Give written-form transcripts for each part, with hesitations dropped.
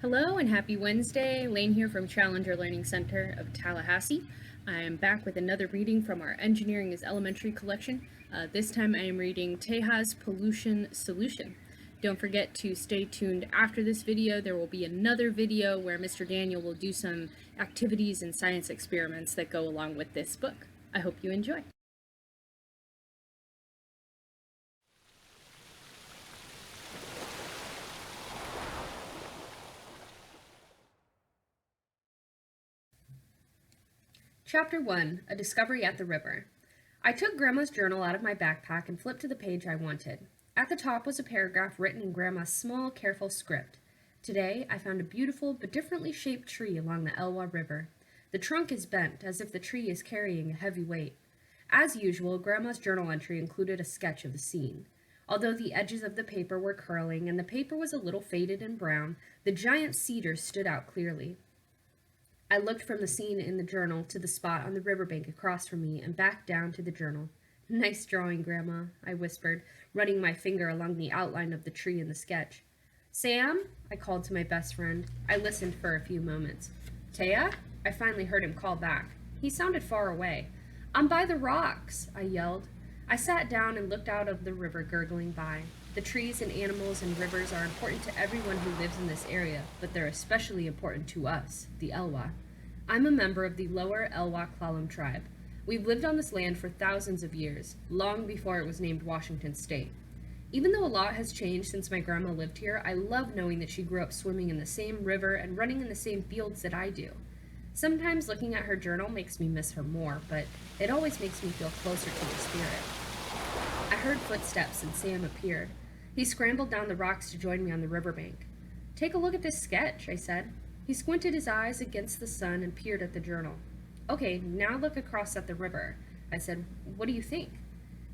Hello and happy Wednesday. Lane here from Challenger Learning Center of Tallahassee. I am back with another reading from our Engineering is Elementary collection. This time I am reading Tehya's Pollution Solution. Don't forget to stay tuned after this video. There will be another video where Mr. Daniel will do some activities and science experiments that go along with this book. I hope you enjoy. Chapter 1, A Discovery at the River. I took Grandma's journal out of my backpack and flipped to the page I wanted. At the top was a paragraph written in Grandma's small, careful script. Today, I found a beautiful but differently shaped tree along the Elwha River. The trunk is bent, as if the tree is carrying a heavy weight. As usual, Grandma's journal entry included a sketch of the scene. Although the edges of the paper were curling and the paper was a little faded and brown, the giant cedars stood out clearly. I looked from the scene in the journal to the spot on the riverbank across from me and back down to the journal. "Nice drawing, Grandma," I whispered, running my finger along the outline of the tree in the sketch. "Sam?" I called to my best friend. I listened for a few moments. "Tehya?" I finally heard him call back. He sounded far away. "I'm by the rocks," I yelled. I sat down and looked out of the river gurgling by. The trees and animals and rivers are important to everyone who lives in this area, but they're especially important to us, the Elwha. I'm a member of the lower Elwha Clallam tribe. We've lived on this land for thousands of years, long before it was named Washington State. Even though a lot has changed since my grandma lived here, I love knowing that she grew up swimming in the same river and running in the same fields that I do. Sometimes looking at her journal makes me miss her more, but it always makes me feel closer to her spirit. I heard footsteps and Sam appeared. He scrambled down the rocks to join me on the riverbank. "Take a look at this sketch," I said. He squinted his eyes against the sun and peered at the journal. "Okay, now look across at the river," I said. "What do you think?"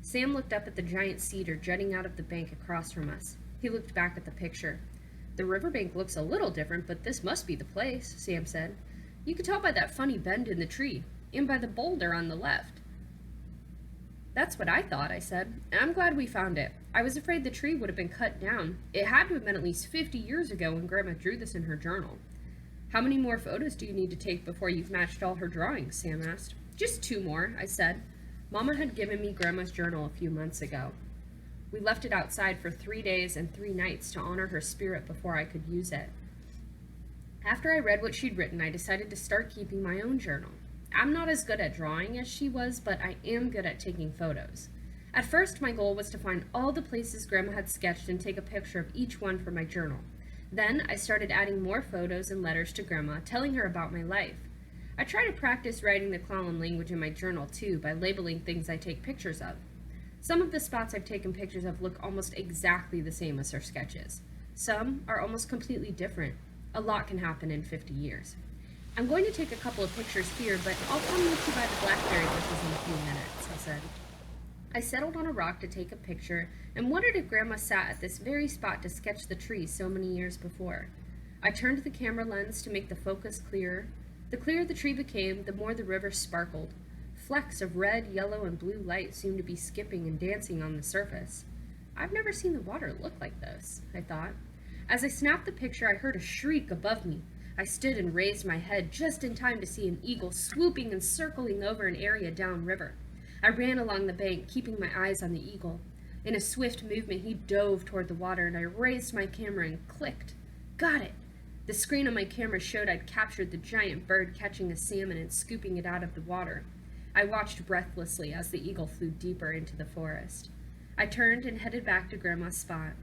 Sam looked up at the giant cedar jutting out of the bank across from us. He looked back at the picture. "The riverbank looks a little different, but this must be the place," Sam said. "You can tell by that funny bend in the tree, and by the boulder on the left." "That's what I thought," I said. "I'm glad we found it. I was afraid the tree would have been cut down. It had to have been at least 50 years ago when Grandma drew this in her journal." "How many more photos do you need to take before you've matched all her drawings?" Sam asked. "Just 2 more, I said. Mama had given me Grandma's journal a few months ago. We left it outside for 3 days and 3 nights to honor her spirit before I could use it. After I read what she'd written, I decided to start keeping my own journal. I'm not as good at drawing as she was, but I am good at taking photos. At first, my goal was to find all the places Grandma had sketched and take a picture of each one for my journal. Then I started adding more photos and letters to Grandma, telling her about my life. I try to practice writing the Clallam language in my journal too, by labeling things I take pictures of. Some of the spots I've taken pictures of look almost exactly the same as her sketches. Some are almost completely different. A lot can happen in 50 years. "I'm going to take a couple of pictures here, but I'll come meet you by the blackberry bushes in a few minutes," I said. I settled on a rock to take a picture and wondered if Grandma sat at this very spot to sketch the tree so many years before. I turned the camera lens to make the focus clearer. The clearer the tree became, the more the river sparkled. Flecks of red, yellow, and blue light seemed to be skipping and dancing on the surface. "I've never seen the water look like this," I thought. As I snapped the picture, I heard a shriek above me. I stood and raised my head just in time to see an eagle swooping and circling over an area downriver. I ran along the bank, keeping my eyes on the eagle. In a swift movement, he dove toward the water, and I raised my camera and clicked. Got it! The screen on my camera showed I'd captured the giant bird catching a salmon and scooping it out of the water. I watched breathlessly as the eagle flew deeper into the forest. I turned and headed back to Grandma's spot.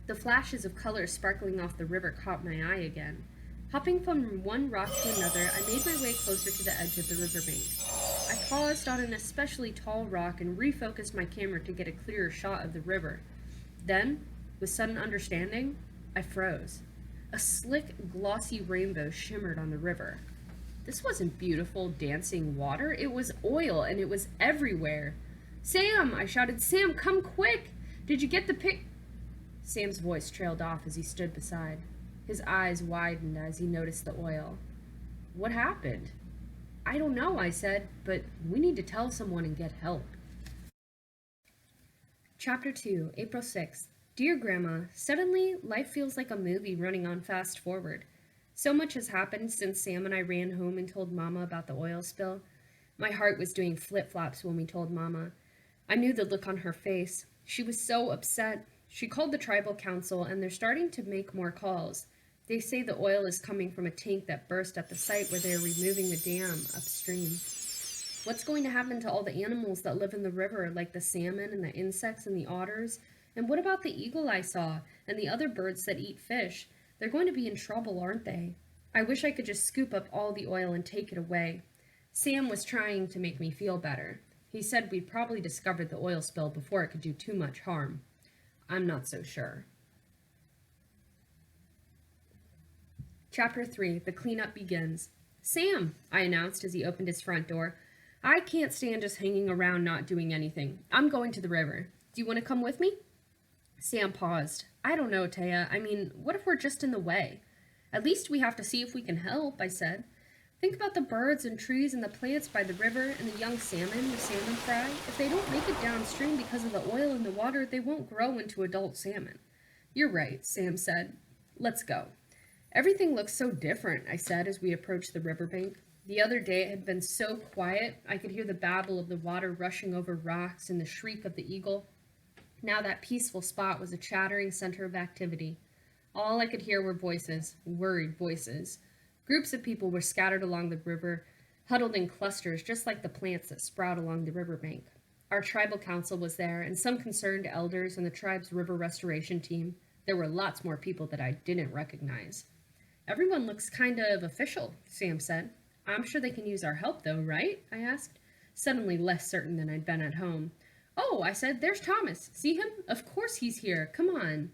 The flashes of color sparkling off the river caught my eye again. Hopping from one rock to another, I made my way closer to the edge of the riverbank. I paused on an especially tall rock and refocused my camera to get a clearer shot of the river. Then, with sudden understanding, I froze. A slick, glossy rainbow shimmered on the river. This wasn't beautiful, dancing water. It was oil, and it was everywhere. "Sam!" I shouted. "Sam, come quick! Did you get the pic—" Sam's voice trailed off as he stood beside. His eyes widened as he noticed the oil. "What happened?" "I don't know," I said, "but we need to tell someone and get help." Chapter 2, April 6th, Dear Grandma, suddenly life feels like a movie running on fast forward. So much has happened since Sam and I ran home and told Mama about the oil spill. My heart was doing flip flops when we told Mama. I knew the look on her face. She was so upset. She called the tribal council and they're starting to make more calls. They say the oil is coming from a tank that burst at the site where they are removing the dam upstream. What's going to happen to all the animals that live in the river, like the salmon and the insects and the otters? And what about the eagle I saw and the other birds that eat fish? They're going to be in trouble, aren't they? I wish I could just scoop up all the oil and take it away. Sam was trying to make me feel better. He said we'd probably discovered the oil spill before it could do too much harm. I'm not so sure. Chapter 3, The Cleanup Begins. Sam, I announced as he opened his front door. I can't stand just hanging around not doing anything. I'm going to the river. Do you want to come with me? Sam paused. I don't know, Tehya. I mean, what if we're just in the way? At least we have to see if we can help, I said. Think about the birds and trees and the plants by the river and the young salmon the salmon fry. If they don't make it downstream because of the oil in the water, they won't grow into adult salmon. You're right, Sam said. Let's go. Everything looks so different, I said as we approached the riverbank. The other day it had been so quiet, I could hear the babble of the water rushing over rocks and the shriek of the eagle. Now that peaceful spot was a chattering center of activity. All I could hear were voices, worried voices. Groups of people were scattered along the river, huddled in clusters just like the plants that sprout along the riverbank. Our tribal council was there, and some concerned elders and the tribe's river restoration team. There were lots more people that I didn't recognize. Everyone looks kind of official, Sam said. I'm sure they can use our help, though, right? I asked, suddenly less certain than I'd been at home. Oh, I said, there's Thomas. See him? Of course he's here. Come on.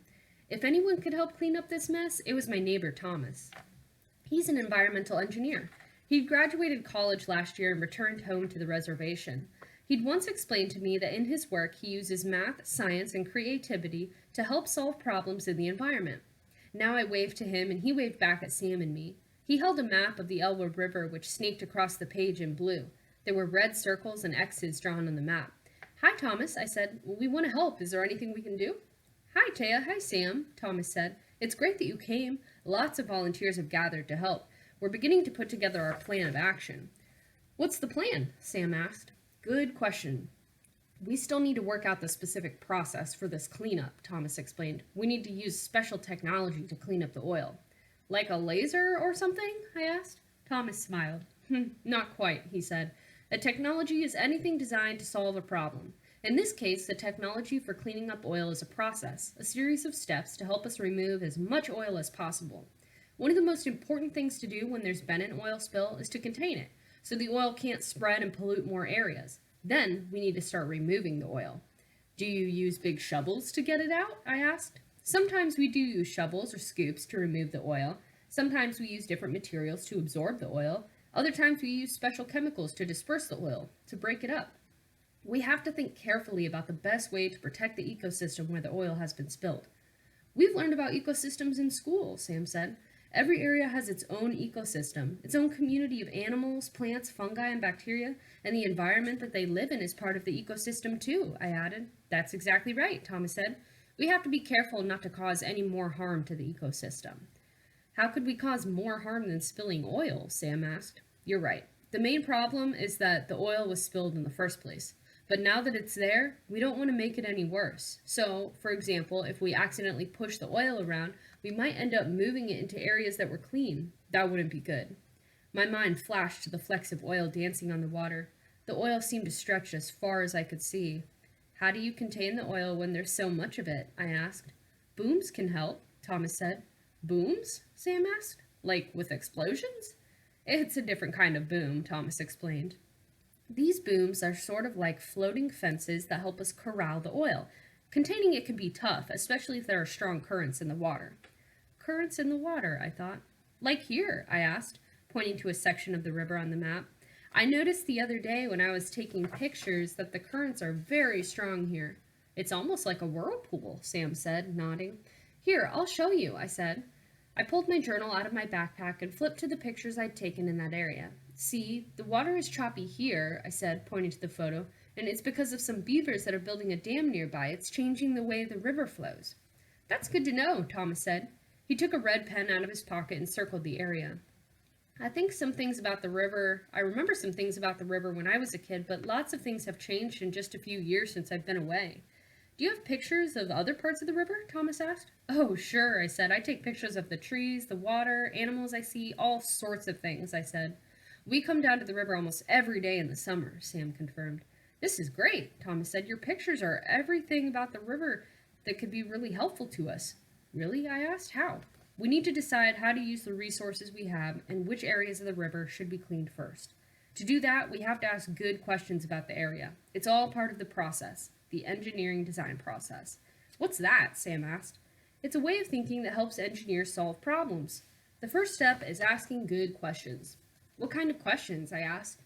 If anyone could help clean up this mess, it was my neighbor, Thomas. He's an environmental engineer. He'd graduated college last year and returned home to the reservation. He'd once explained to me that in his work he uses math, science, and creativity to help solve problems in the environment. Now I waved to him and he waved back at Sam and me. He held a map of the Elwha River which snaked across the page in blue. There were red circles and X's drawn on the map. Hi, Thomas, I said. We want to help. Is there anything we can do? Hi, Tehya. Hi, Sam, Thomas said. It's great that you came. Lots of volunteers have gathered to help. We're beginning to put together our plan of action. What's the plan? Sam asked. Good question. We still need to work out the specific process for this cleanup, Thomas explained. We need to use special technology to clean up the oil. Like a laser or something? I asked. Thomas smiled. Not quite, he said. A technology is anything designed to solve a problem. In this case, the technology for cleaning up oil is a process, a series of steps to help us remove as much oil as possible. One of the most important things to do when there's been an oil spill is to contain it, so the oil can't spread and pollute more areas. Then we need to start removing the oil. Do you use big shovels to get it out? I asked. Sometimes we do use shovels or scoops to remove the oil. Sometimes we use different materials to absorb the oil. Other times we use special chemicals to disperse the oil, to break it up. We have to think carefully about the best way to protect the ecosystem where the oil has been spilled. We've learned about ecosystems in school, Sam said. Every area has its own ecosystem, its own community of animals, plants, fungi, and bacteria, and the environment that they live in is part of the ecosystem too, I added. That's exactly right, Thomas said. We have to be careful not to cause any more harm to the ecosystem. How could we cause more harm than spilling oil? Sam asked. You're right. The main problem is that the oil was spilled in the first place. But now that it's there, we don't want to make it any worse. So, for example, if we accidentally push the oil around, we might end up moving it into areas that were clean. That wouldn't be good. My mind flashed to the flecks of oil dancing on the water. The oil seemed to stretch as far as I could see. How do you contain the oil when there's so much of it? I asked. Booms can help, Thomas said. Booms? Sam asked. Like with explosions? It's a different kind of boom, Thomas explained. These booms are sort of like floating fences that help us corral the oil. Containing it can be tough, especially if there are strong currents in the water. Currents in the water, I thought. Like here, I asked, pointing to a section of the river on the map. I noticed the other day when I was taking pictures that the currents are very strong here. It's almost like a whirlpool, Sam said, nodding. Here, I'll show you, I said. I pulled my journal out of my backpack and flipped to the pictures I'd taken in that area. See, the water is choppy here, I said, pointing to the photo, and it's because of some beavers that are building a dam nearby. It's changing the way the river flows. That's good to know, Thomas said. He took a red pen out of his pocket and circled the area. I remember some things about the river when I was a kid, but lots of things have changed in just a few years since I've been away. Do you have pictures of other parts of the river? Thomas asked. Oh, sure, I said. I take pictures of the trees, the water, animals I see, all sorts of things, I said. We come down to the river almost every day in the summer, Sam confirmed. This is great, Thomas said. Your pictures are everything about the river that could be really helpful to us. Really? I asked. How? We need to decide how to use the resources we have and which areas of the river should be cleaned first. To do that, we have to ask good questions about the area. It's all part of the process, the engineering design process. What's that? Sam asked. It's a way of thinking that helps engineers solve problems. The first step is asking good questions. What kind of questions? I asked.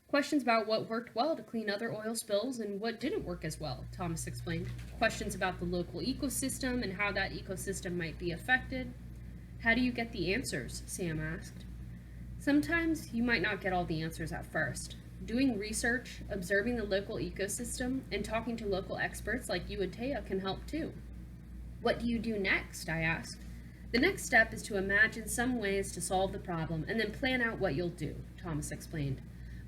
Questions about what worked well to clean other oil spills and what didn't work as well, Thomas explained. Questions about the local ecosystem and how that ecosystem might be affected. How do you get the answers? Sam asked. Sometimes you might not get all the answers at first. Doing research, observing the local ecosystem, and talking to local experts like you and Tehya can help too. What do you do next? I asked. The next step is to imagine some ways to solve the problem and then plan out what you'll do, Thomas explained.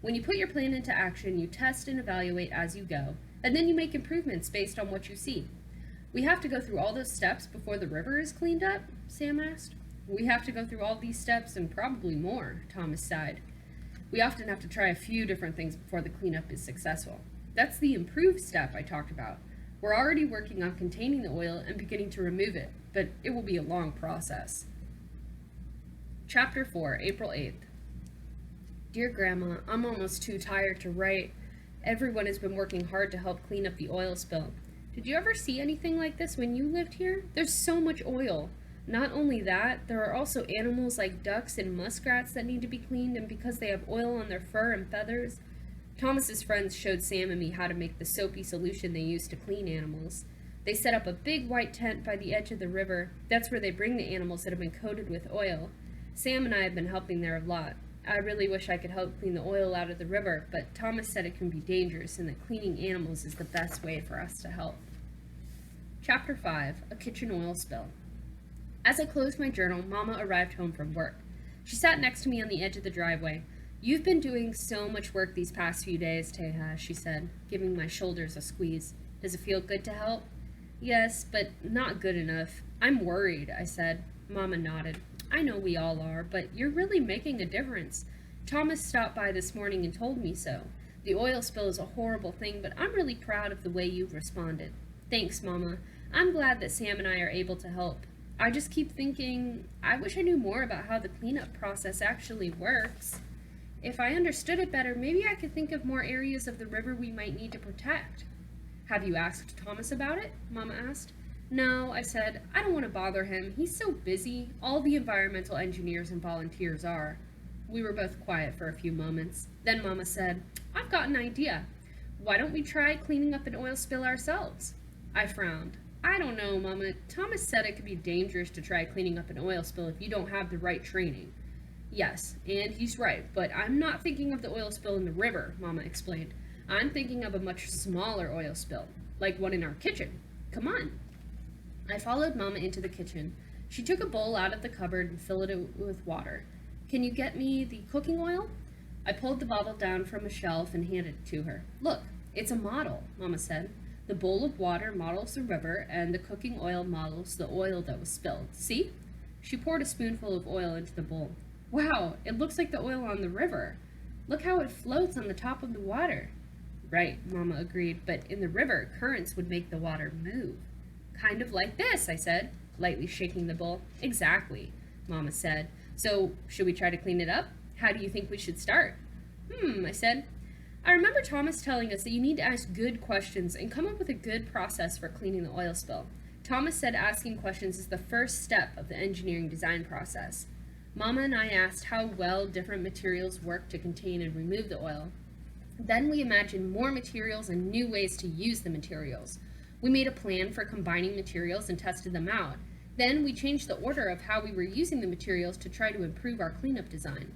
When you put your plan into action, you test and evaluate as you go, and then you make improvements based on what you see. We have to go through all those steps before the river is cleaned up? Sam asked. We have to go through all these steps and probably more, Thomas sighed. We often have to try a few different things before the cleanup is successful. That's the improve step I talked about. We're already working on containing the oil and beginning to remove it, but it will be a long process. Chapter 4, April 8th. Dear Grandma, I'm almost too tired to write. Everyone has been working hard to help clean up the oil spill. Did you ever see anything like this when you lived here? There's so much oil. Not only that, there are also animals like ducks and muskrats that need to be cleaned, and because they have oil on their fur and feathers. Thomas's friends showed Sam and me how to make the soapy solution they use to clean animals. They set up a big white tent by the edge of the river. That's where they bring the animals that have been coated with oil. Sam and I have been helping there a lot. I really wish I could help clean the oil out of the river, but Thomas said it can be dangerous and that cleaning animals is the best way for us to help. Chapter 5, A Kitchen Oil Spill. As I closed my journal, Mama arrived home from work. She sat next to me on the edge of the driveway. You've been doing so much work these past few days, Tehya, she said, giving my shoulders a squeeze. Does it feel good to help? Yes, but not good enough. I'm worried, I said. Mama nodded. I know we all are, but you're really making a difference. Thomas stopped by this morning and told me so. The oil spill is a horrible thing, but I'm really proud of the way you've responded. Thanks, Mama. I'm glad that Sam and I are able to help. I just keep thinking, I wish I knew more about how the cleanup process actually works. If I understood it better, maybe I could think of more areas of the river we might need to protect. Have you asked Thomas about it? Mama asked. No, I said. I don't want to bother him. He's so busy. All the environmental engineers and volunteers are. We were both quiet for a few moments. Then Mama said, I've got an idea. Why don't we try cleaning up an oil spill ourselves? I frowned. I don't know, Mama. Thomas said it could be dangerous to try cleaning up an oil spill if you don't have the right training. Yes, and he's right, but I'm not thinking of the oil spill in the river, Mama explained. I'm thinking of a much smaller oil spill, like one in our kitchen. Come on. I followed Mama into the kitchen. She took a bowl out of the cupboard and filled it with water. Can you get me the cooking oil? I pulled the bottle down from a shelf and handed it to her. Look, it's a model, Mama said. The bowl of water models the river, and the cooking oil models the oil that was spilled. See? She poured a spoonful of oil into the bowl. Wow, it looks like the oil on the river. Look how it floats on the top of the water. Right, Mama agreed, but in the river, currents would make the water move. Kind of like this, I said, lightly shaking the bowl. Exactly, Mama said. So, should we try to clean it up? How do you think we should start? I said. I remember Thomas telling us that you need to ask good questions and come up with a good process for cleaning the oil spill. Thomas said asking questions is the first step of the engineering design process. Mama and I asked how well different materials work to contain and remove the oil. Then we imagined more materials and new ways to use the materials. We made a plan for combining materials and tested them out. Then we changed the order of how we were using the materials to try to improve our cleanup design.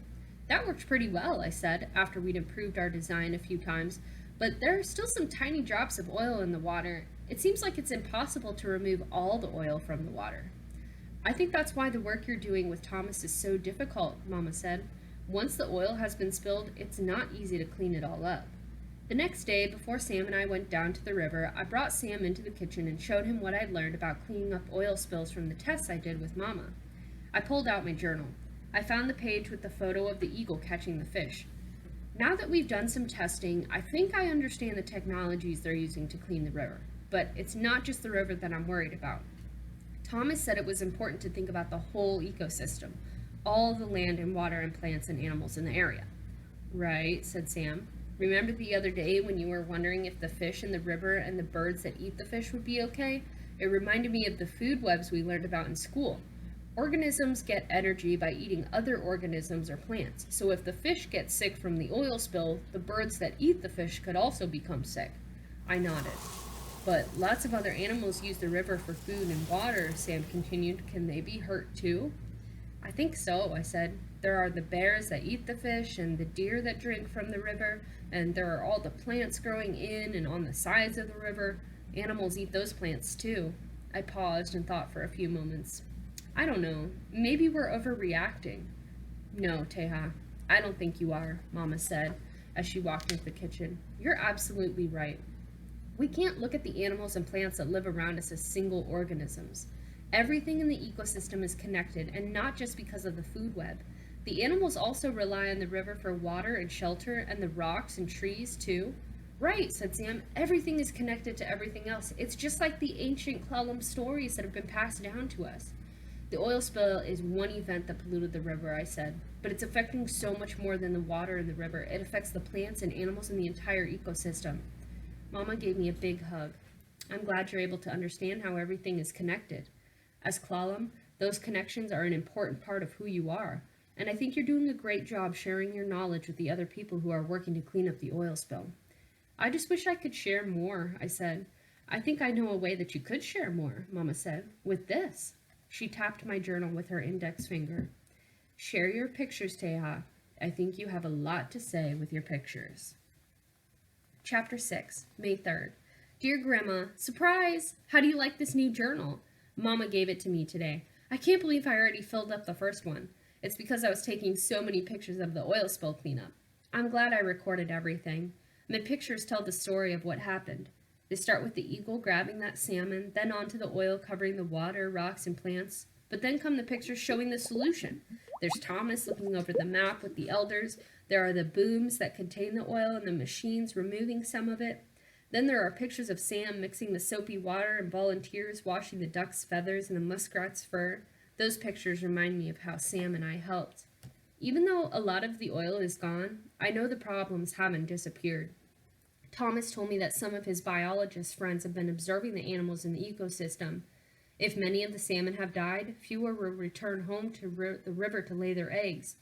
That worked pretty well, I said, after we'd improved our design a few times, but there are still some tiny drops of oil in the water. It seems like it's impossible to remove all the oil from the water. I think that's why the work you're doing with Thomas is so difficult, Mama said. Once the oil has been spilled, it's not easy to clean it all up. The next day, before Sam and I went down to the river, I brought Sam into the kitchen and showed him what I'd learned about cleaning up oil spills from the tests I did with Mama. I pulled out my journal. I found the page with the photo of the eagle catching the fish. Now that we've done some testing, I think I understand the technologies they're using to clean the river. But it's not just the river that I'm worried about. Thomas said it was important to think about the whole ecosystem, all the land and water and plants and animals in the area. Right, said Sam. Remember the other day when you were wondering if the fish in the river and the birds that eat the fish would be okay? It reminded me of the food webs we learned about in school. Organisms get energy by eating other organisms or plants, so if the fish gets sick from the oil spill, the birds that eat the fish could also become sick. I nodded. But lots of other animals use the river for food and water, Sam continued. Can they be hurt too? I think so, I said. There are the bears that eat the fish and the deer that drink from the river, and there are all the plants growing in and on the sides of the river. Animals eat those plants too. I paused and thought for a few moments. I don't know. Maybe we're overreacting. No, Tehya, I don't think you are, Mama said as she walked into the kitchen. You're absolutely right. We can't look at the animals and plants that live around us as single organisms. Everything in the ecosystem is connected, and not just because of the food web. The animals also rely on the river for water and shelter, and the rocks and trees, too. Right, said Sam. Everything is connected to everything else. It's just like the ancient Klallam stories that have been passed down to us. The oil spill is one event that polluted the river, I said, but it's affecting so much more than the water in the river. It affects the plants and animals in the entire ecosystem. Mama gave me a big hug. I'm glad you're able to understand how everything is connected. As Klallam, those connections are an important part of who you are, and I think you're doing a great job sharing your knowledge with the other people who are working to clean up the oil spill. I just wish I could share more, I said. I think I know a way that you could share more, Mama said, with this. She tapped my journal with her index finger. Share your pictures, Tehya. I think you have a lot to say with your pictures. Chapter 6, May 3rd. Dear Grandma, surprise! How do you like this new journal? Mama gave it to me today. I can't believe I already filled up the first one. It's because I was taking so many pictures of the oil spill cleanup. I'm glad I recorded everything. My pictures tell the story of what happened. They start with the eagle grabbing that salmon, then on to the oil covering the water, rocks, and plants. But then come the pictures showing the solution. There's Thomas looking over the map with the elders. There are the booms that contain the oil and the machines removing some of it. Then there are pictures of Sam mixing the soapy water and volunteers washing the duck's feathers and the muskrat's fur. Those pictures remind me of how Sam and I helped. Even though a lot of the oil is gone, I know the problems haven't disappeared. Thomas told me that some of his biologist friends have been observing the animals in the ecosystem. If many of the salmon have died, fewer will return home to the river to lay their eggs.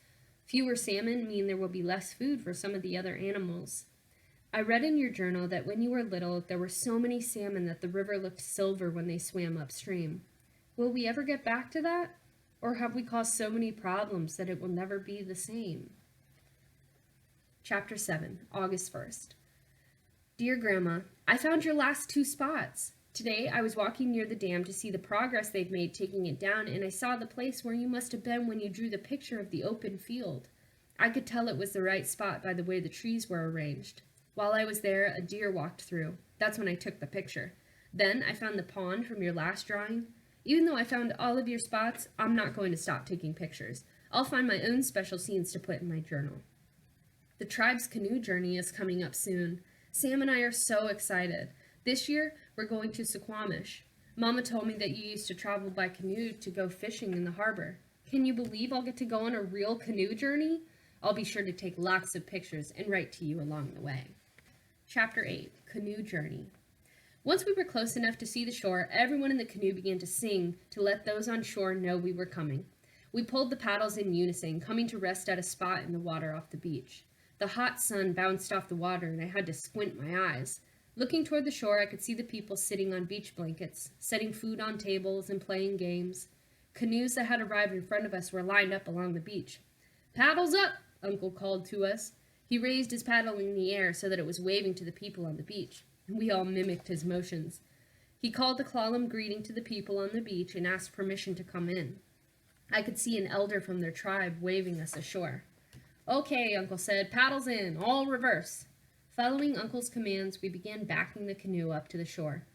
Fewer salmon mean there will be less food for some of the other animals. I read in your journal that when you were little, there were so many salmon that the river looked silver when they swam upstream. Will we ever get back to that? Or have we caused so many problems that it will never be the same? Chapter 7, August 1st. Dear Grandma, I found your last 2 spots. Today I was walking near the dam to see the progress they've made taking it down, and I saw the place where you must have been when you drew the picture of the open field. I could tell it was the right spot by the way the trees were arranged. While I was there, a deer walked through. That's when I took the picture. Then I found the pond from your last drawing. Even though I found all of your spots, I'm not going to stop taking pictures. I'll find my own special scenes to put in my journal. The tribe's canoe journey is coming up soon. Sam and I are so excited. This year, we're going to Suquamish. Mama told me that you used to travel by canoe to go fishing in the harbor. Can you believe I'll get to go on a real canoe journey? I'll be sure to take lots of pictures and write to you along the way. Chapter 8, Canoe Journey. Once we were close enough to see the shore, everyone in the canoe began to sing to let those on shore know we were coming. We pulled the paddles in unison, coming to rest at a spot in the water off the beach. The hot sun bounced off the water, and I had to squint my eyes. Looking toward the shore, I could see the people sitting on beach blankets, setting food on tables, and playing games. Canoes that had arrived in front of us were lined up along the beach. "Paddles up!" Uncle called to us. He raised his paddle in the air so that it was waving to the people on the beach. We all mimicked his motions. He called a solemn greeting to the people on the beach and asked permission to come in. I could see an elder from their tribe waving us ashore. "Okay," Uncle said, "paddles in, all reverse." Following Uncle's commands, we began backing the canoe up to the shore.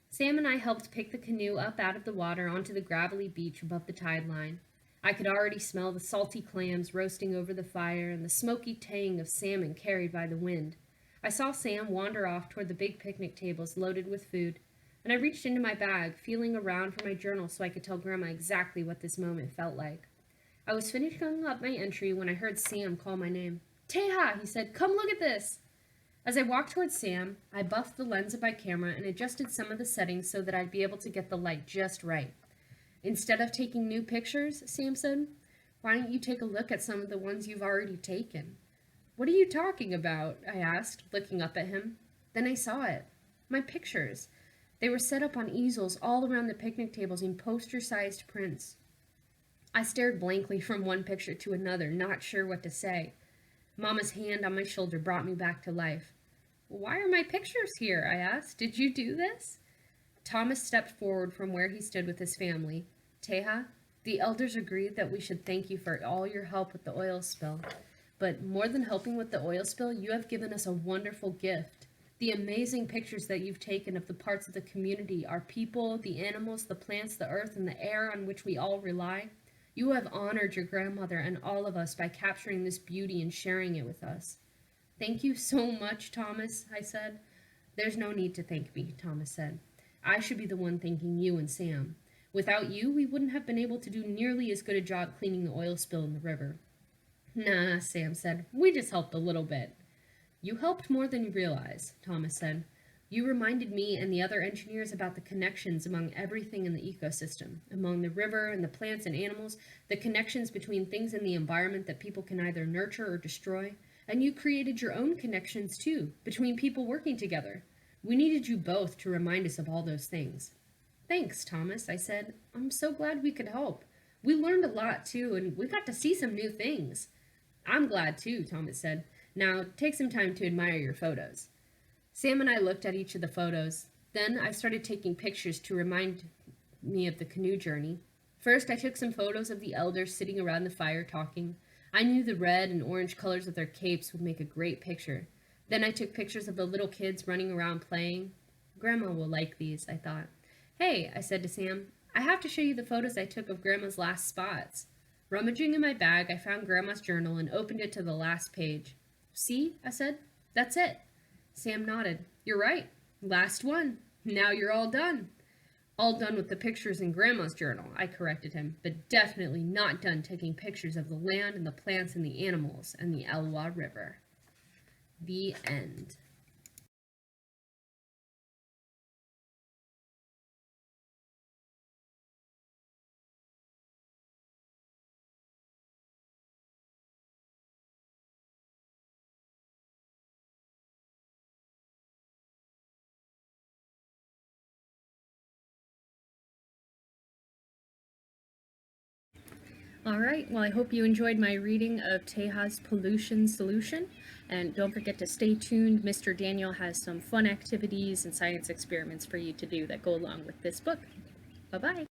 Sam and I helped pick the canoe up out of the water onto the gravelly beach above the tide line. I could already smell the salty clams roasting over the fire and the smoky tang of salmon carried by the wind. I saw Sam wander off toward the big picnic tables loaded with food, and I reached into my bag, feeling around for my journal so I could tell Grandma exactly what this moment felt like. I was finishing up my entry when I heard Sam call my name. "Tehya," he said, "come look at this." As I walked towards Sam, I buffed the lens of my camera and adjusted some of the settings so that I'd be able to get the light just right. "Instead of taking new pictures," Sam said, "why don't you take a look at some of the ones you've already taken?" "What are you talking about?" I asked, looking up at him. Then I saw it. My pictures. They were set up on easels all around the picnic tables in poster-sized prints. I stared blankly from one picture to another, not sure what to say. Mama's hand on my shoulder brought me back to life. "Why are my pictures here?" I asked. "Did you do this?" Thomas stepped forward from where he stood with his family. "Tehya, the elders agreed that we should thank you for all your help with the oil spill. But more than helping with the oil spill, you have given us a wonderful gift. The amazing pictures that you've taken of the parts of the community, our people, the animals, the plants, the earth, and the air on which we all rely. You have honored your grandmother and all of us by capturing this beauty and sharing it with us." "Thank you so much, Thomas," I said. "There's no need to thank me," Thomas said. "I should be the one thanking you and Sam. Without you, we wouldn't have been able to do nearly as good a job cleaning the oil spill in the river." "Nah," Sam said. "We just helped a little bit." "You helped more than you realize," Thomas said. "You reminded me and the other engineers about the connections among everything in the ecosystem, among the river and the plants and animals, the connections between things in the environment that people can either nurture or destroy, and you created your own connections too, between people working together. We needed you both to remind us of all those things." "Thanks, Thomas," I said. "I'm so glad we could help. We learned a lot too, and we got to see some new things." "I'm glad too," Thomas said. "Now, take some time to admire your photos." Sam and I looked at each of the photos. Then I started taking pictures to remind me of the canoe journey. First, I took some photos of the elders sitting around the fire talking. I knew the red and orange colors of their capes would make a great picture. Then I took pictures of the little kids running around playing. Grandma will like these, I thought. "Hey," I said to Sam, "I have to show you the photos I took of Grandma's last spots." Rummaging in my bag, I found Grandma's journal and opened it to the last page. "See," I said, "that's it." Sam nodded. "You're right. Last one. Now you're all done." "All done with the pictures in Grandma's journal," I corrected him, "but definitely not done taking pictures of the land and the plants and the animals and the Elwha River." The end. All right, well, I hope you enjoyed my reading of Tehya's Pollution Solution. And don't forget to stay tuned. Mr. Daniel has some fun activities and science experiments for you to do that go along with this book. Bye-bye.